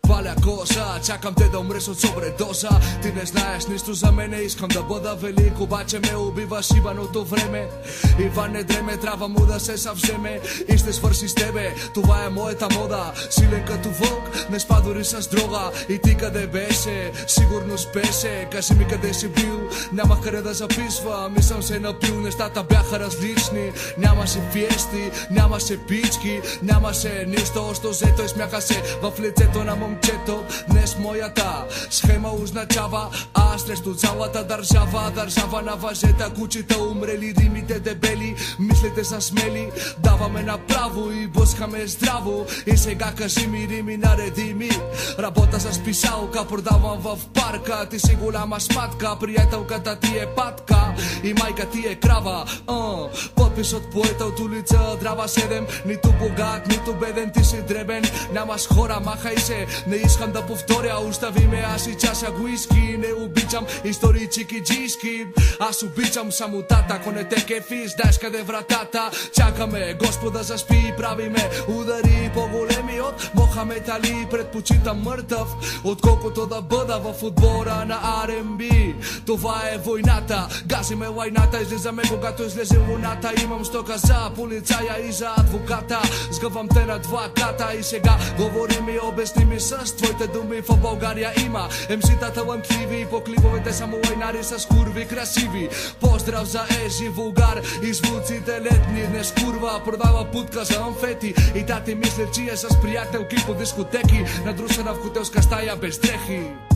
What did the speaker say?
Valea cosa, čakam te da umreš od sobredoza. Ti ne знаеш нищо за мене, искам да бъда велик, обаче ме убиваш иваното време. Иван не дреме, трябва му да се съвземе и ще свърши с тебе, това е моята мода. Силен като вълк, не спа дори с дрога. И ти къде беше? Сигурно спеше. Кажи ми къде си бил, нямах къде да записвам и съм се напил. Нещата бяха различни, нямаше фиести, нямаше пички, нямаше нищо още взето и смяха се в лицето на момчето. Днес моята схема означава аз срещу цялата държава. Държава на въжета, кучета умрели, римите дебели, мислите са смели. Даваме направо и блъскаме здраво. И сега кажи ми, Рими, нареди ми. Работа с писалка, продавам в парка. Ти си голяма сматка, приятелката ти е патка и майка ти е крава. Подпис от поета от улица Драва 7. Нито богат, нито беден, ти си дребен. Нямаш хора, махай се, не искам да повторя. Остави ме, аз и чаша уиски. Не обичам истории чикиджийски. Аз обичам самотата, ако не те кефи, знаеш къде е вратата. Чакаме Господа заспи и правиме удари по-големи от Мохамед Али. Предпочитам мъртъв, отколкото да бъда в отбора на R&B. Това е войната, газиме лайната. Излизаме когато излезе луната. Имам стока за полицая и за адвоката. Сгъвам те на два ката и сега говори ми, обясни ми с твоите думи. В България има МС-та талантливи, по клиповете само лайнари с курви красиви. Поздрав за Ежи, Вулгар и звуците летни. Днес курва продава путка за амфети и тати мисля, че е с приятелки по дискотеки, надрусена в хотелска стая без дрехи.